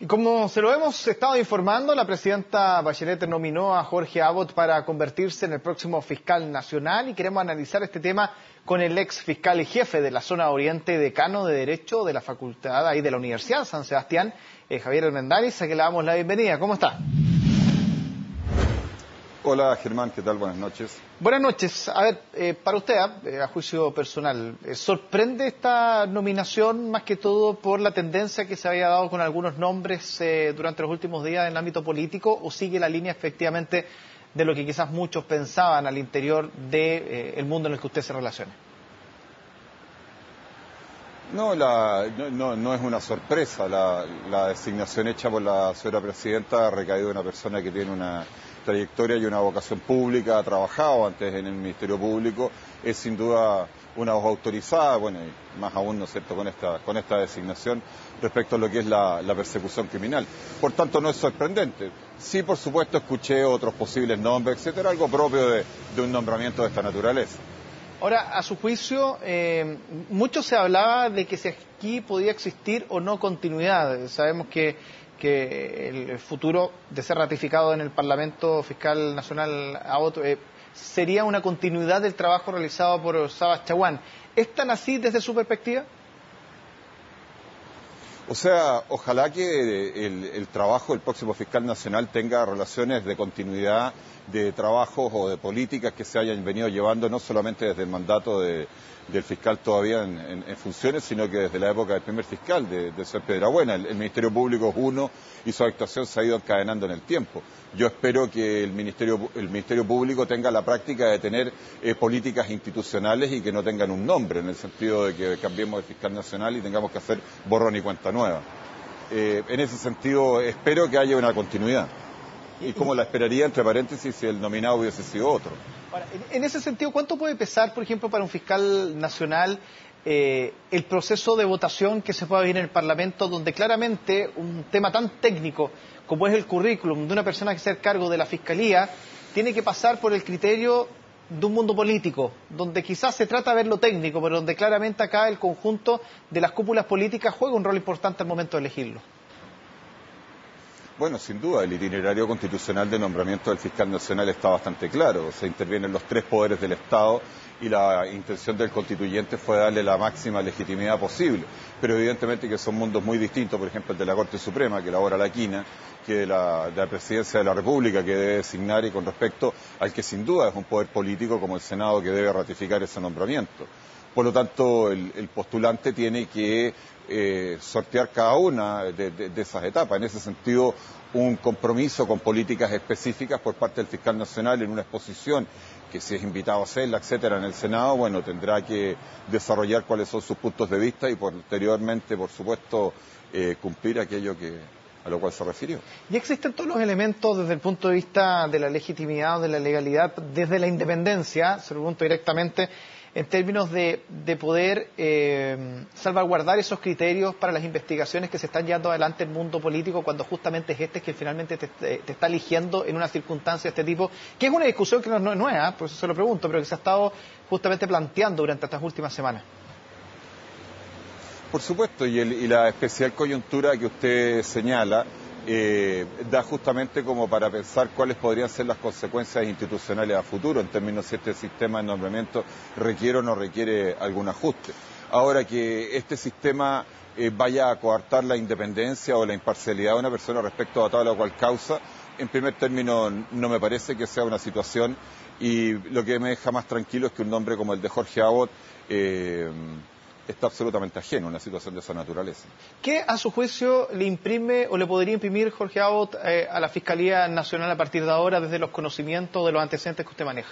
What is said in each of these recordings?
Y como se lo hemos estado informando, la presidenta Bachelet nominó a Jorge Abbott para convertirse en el próximo fiscal nacional y queremos analizar este tema con el ex fiscal y jefe de la zona oriente, decano de Derecho de la Facultad ahí de la Universidad San Sebastián, Javier Armendáriz, a quien le damos la bienvenida. ¿Cómo está? Hola Germán, ¿qué tal? Buenas noches. Buenas noches. A ver, para usted, a juicio personal, ¿sorprende esta nominación más que todo por la tendencia que se había dado con algunos nombres durante los últimos días en el ámbito político o sigue la línea efectivamente de lo que quizás muchos pensaban al interior del mundo en el que usted se relaciona? No, no es una sorpresa. La designación hecha por la señora presidenta ha recaído en una persona que tiene una trayectoria y una vocación pública, ha trabajado antes en el Ministerio Público, es sin duda una voz autorizada, bueno, y más aún, ¿no es cierto?, con esta designación respecto a lo que es la persecución criminal. Por tanto, no es sorprendente. Sí, por supuesto, escuché otros posibles nombres, etcétera, algo propio de un nombramiento de esta naturaleza. Ahora, a su juicio, mucho se hablaba de que si aquí podía existir o no continuidad. Sabemos que el futuro de ser ratificado en el Parlamento Fiscal Nacional Abbott sería una continuidad del trabajo realizado por Sabas Chaguán. ¿Es tan así desde su perspectiva? O sea, ojalá que el trabajo del próximo fiscal nacional tenga relaciones de continuidad de trabajos o de políticas que se hayan venido llevando no solamente desde el mandato del fiscal todavía en funciones, sino que desde la época del primer fiscal, de señor Piedrabuena. El Ministerio Público es uno y su actuación se ha ido encadenando en el tiempo. Yo espero que el Ministerio Público tenga la práctica de tener políticas institucionales y que no tengan un nombre, en el sentido de que cambiemos de fiscal nacional y tengamos que hacer borrón y cuenta nueva. En ese sentido, espero que haya una continuidad. Y como la esperaría, entre paréntesis, si el nominado hubiese sido otro. Ahora, en ese sentido, ¿cuánto puede pesar, por ejemplo, para un fiscal nacional el proceso de votación que se pueda vivir en el Parlamento, donde claramente un tema tan técnico como es el currículum de una persona que sea a cargo de la Fiscalía tiene que pasar por el criterio de un mundo político, donde quizás se trata de ver lo técnico, pero donde claramente acá el conjunto de las cúpulas políticas juega un rol importante al momento de elegirlo? Bueno, sin duda, el itinerario constitucional de nombramiento del fiscal nacional está bastante claro. Se intervienen los tres poderes del Estado y la intención del constituyente fue darle la máxima legitimidad posible. Pero evidentemente que son mundos muy distintos, por ejemplo, el de la Corte Suprema, que elabora la quina, que de la Presidencia de la República, que debe designar, y con respecto al que sin duda es un poder político como el Senado, que debe ratificar ese nombramiento. Por lo tanto, el postulante tiene que sortear cada una de esas etapas. En ese sentido, un compromiso con políticas específicas por parte del fiscal nacional en una exposición que, si es invitado a hacerla, etcétera, en el Senado, bueno, tendrá que desarrollar cuáles son sus puntos de vista y posteriormente, por supuesto, cumplir aquello a lo cual se refirió. ¿Y existen todos los elementos desde el punto de vista de la legitimidad o de la legalidad, desde la independencia, se lo pregunto directamente, en términos de poder salvaguardar esos criterios para las investigaciones que se están llevando adelante en el mundo político, cuando justamente es este que finalmente te está eligiendo en una circunstancia de este tipo, que es una discusión que no es nueva, por eso se lo pregunto, pero que se ha estado justamente planteando durante estas últimas semanas? Por supuesto, y la especial coyuntura que usted señala da justamente como para pensar cuáles podrían ser las consecuencias institucionales a futuro en términos si este sistema de nombramiento requiere o no requiere algún ajuste. Ahora, que este sistema vaya a coartar la independencia o la imparcialidad de una persona respecto a tal o cual causa, en primer término no me parece que sea una situación, y lo que me deja más tranquilo es que un nombre como el de Jorge Abbott está absolutamente ajeno a una situación de esa naturaleza. ¿Qué, a su juicio, le imprime o le podría imprimir Jorge Abbott a la Fiscalía Nacional a partir de ahora, desde los conocimientos de los antecedentes que usted maneja?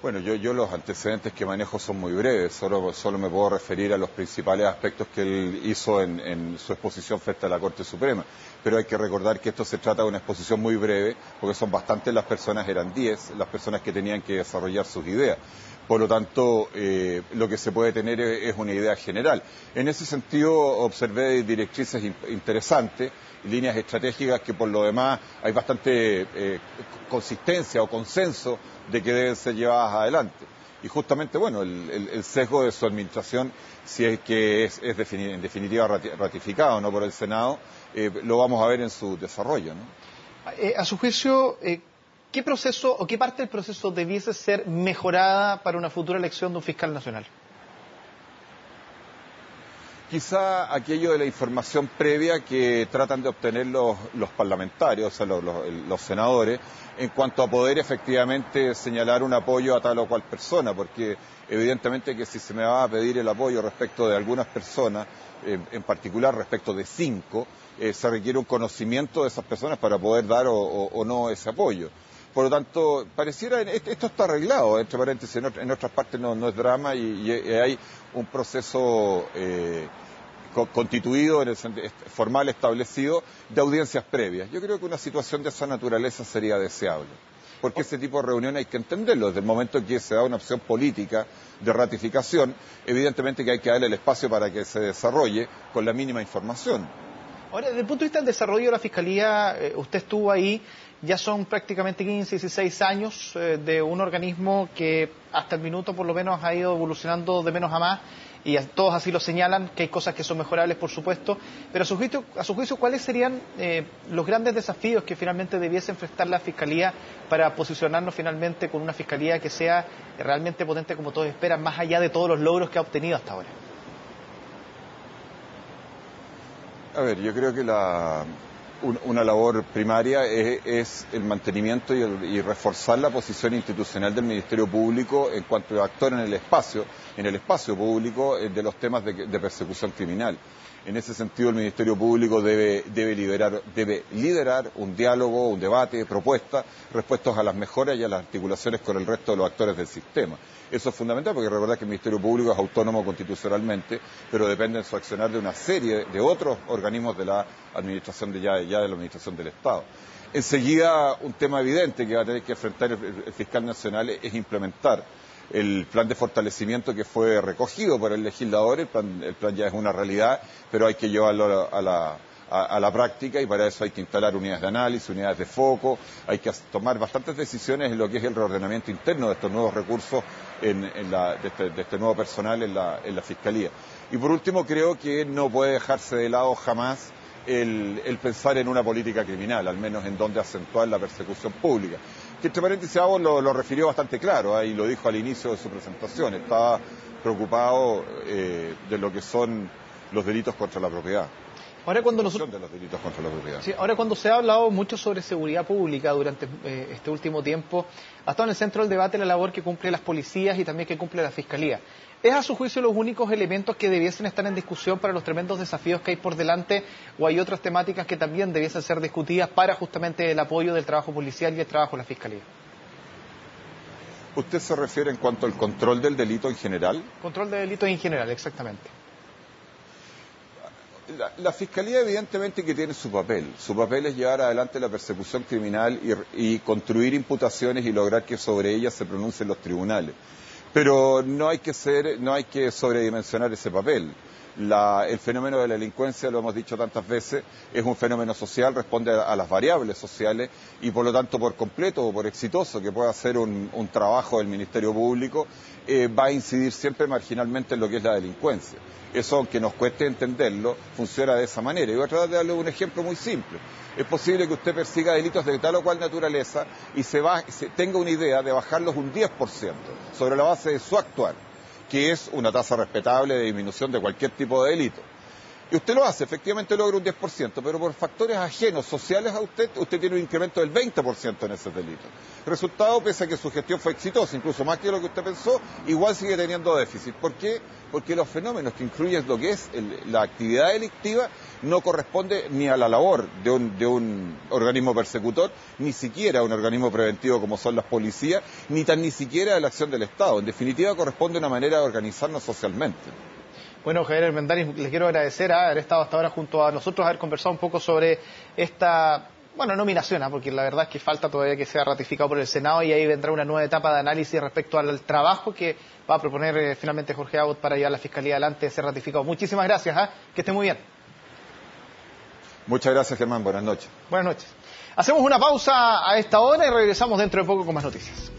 Bueno, yo los antecedentes que manejo son muy breves, solo me puedo referir a los principales aspectos que él hizo en su exposición frente a la Corte Suprema. Pero hay que recordar que esto se trata de una exposición muy breve, porque son bastantes las personas, eran 10, las personas que tenían que desarrollar sus ideas. Por lo tanto, lo que se puede tener es una idea general. En ese sentido, observé directrices interesantes, líneas estratégicas que por lo demás hay bastante consistencia o consenso de que deben ser llevadas adelante. Y justamente, bueno, el sesgo de su administración, si es que es en definitiva ratificado, ¿no?, por el Senado, lo vamos a ver en su desarrollo, ¿no? A su juicio, ¿qué proceso o qué parte del proceso debiese ser mejorada para una futura elección de un fiscal nacional? Quizá aquello de la información previa que tratan de obtener los parlamentarios, o sea, los senadores, en cuanto a poder efectivamente señalar un apoyo a tal o cual persona, porque evidentemente que si se me va a pedir el apoyo respecto de algunas personas, en particular respecto de 5, se requiere un conocimiento de esas personas para poder dar o no ese apoyo. Por lo tanto, pareciera, esto está arreglado, entre paréntesis, en otras partes no es drama y hay un proceso constituido, en el formal establecido, de audiencias previas. Yo creo que una situación de esa naturaleza sería deseable, porque ese tipo de reuniones hay que entenderlo. Desde el momento en que se da una opción política de ratificación, evidentemente que hay que darle el espacio para que se desarrolle con la mínima información. Ahora, desde el punto de vista del desarrollo de la Fiscalía, usted estuvo ahí, ya son prácticamente 15, 16 años de un organismo que hasta el minuto por lo menos ha ido evolucionando de menos a más, y todos así lo señalan, que hay cosas que son mejorables, por supuesto, pero a su juicio, ¿cuáles serían los grandes desafíos que finalmente debiese enfrentar la Fiscalía para posicionarnos finalmente con una Fiscalía que sea realmente potente como todos esperan, más allá de todos los logros que ha obtenido hasta ahora? A ver, yo creo que una labor primaria es el mantenimiento y reforzar la posición institucional del Ministerio Público en cuanto a actor en el espacio público de los temas de persecución criminal. En ese sentido, el Ministerio Público debe liderar un diálogo, un debate, propuestas, respecto a las mejoras y a las articulaciones con el resto de los actores del sistema. Eso es fundamental porque recordad que el Ministerio Público es autónomo constitucionalmente, pero depende en su accionar de una serie de otros organismos de la administración de la administración del Estado. Enseguida, un tema evidente que va a tener que enfrentar el fiscal nacional es implementar el plan de fortalecimiento que fue recogido por el legislador. El plan ya es una realidad, pero hay que llevarlo a la práctica, y para eso hay que instalar unidades de análisis, unidades de foco, hay que tomar bastantes decisiones en lo que es el reordenamiento interno de estos nuevos recursos, de este nuevo personal en la Fiscalía. Y por último, creo que no puede dejarse de lado jamás el pensar en una política criminal, al menos en donde acentuar la persecución pública. Que entre paréntesis lo refirió bastante claro, y lo dijo al inicio de su presentación, estaba preocupado de lo que son los delitos contra la propiedad. Ahora cuando se ha hablado mucho sobre seguridad pública durante este último tiempo, ha estado en el centro del debate la labor que cumplen las policías y también que cumple la Fiscalía. ¿Es a su juicio los únicos elementos que debiesen estar en discusión para los tremendos desafíos que hay por delante, o hay otras temáticas que también debiesen ser discutidas para justamente el apoyo del trabajo policial y el trabajo de la Fiscalía? ¿Usted se refiere en cuanto al control del delito en general? Control de delitos en general, exactamente. La Fiscalía evidentemente que tiene su papel. Su papel es llevar adelante la persecución criminal y construir imputaciones y lograr que sobre ellas se pronuncien los tribunales. Pero no hay que sobredimensionar ese papel. El fenómeno de la delincuencia, lo hemos dicho tantas veces, es un fenómeno social, responde a las variables sociales, y por lo tanto, por completo o por exitoso que pueda ser un trabajo del Ministerio Público, va a incidir siempre marginalmente en lo que es la delincuencia. Eso, aunque nos cueste entenderlo, funciona de esa manera. Y voy a tratar de darle un ejemplo muy simple. Es posible que usted persiga delitos de tal o cual naturaleza y tenga una idea de bajarlos un 10% sobre la base de su actuar, que es una tasa respetable de disminución de cualquier tipo de delito. Y usted lo hace, efectivamente logra un 10%, pero por factores ajenos, sociales a usted tiene un incremento del 20% en ese delito. Resultado, pese a que su gestión fue exitosa, incluso más que lo que usted pensó, igual sigue teniendo déficit. ¿Por qué? Porque los fenómenos que incluyen lo que es la actividad delictiva no corresponde ni a la labor de un organismo persecutor, ni siquiera a un organismo preventivo como son las policías, ni siquiera a la acción del Estado. En definitiva, corresponde a una manera de organizarnos socialmente. Bueno, Javier Armendáriz, les quiero agradecer haber estado hasta ahora junto a nosotros, haber conversado un poco sobre esta, nominación, porque la verdad es que falta todavía que sea ratificado por el Senado, y ahí vendrá una nueva etapa de análisis respecto al trabajo que va a proponer finalmente Jorge Abbott para llevar la Fiscalía adelante, ser ratificado. Muchísimas gracias, que esté muy bien. Muchas gracias, Germán. Buenas noches. Buenas noches. Hacemos una pausa a esta hora y regresamos dentro de poco con más noticias.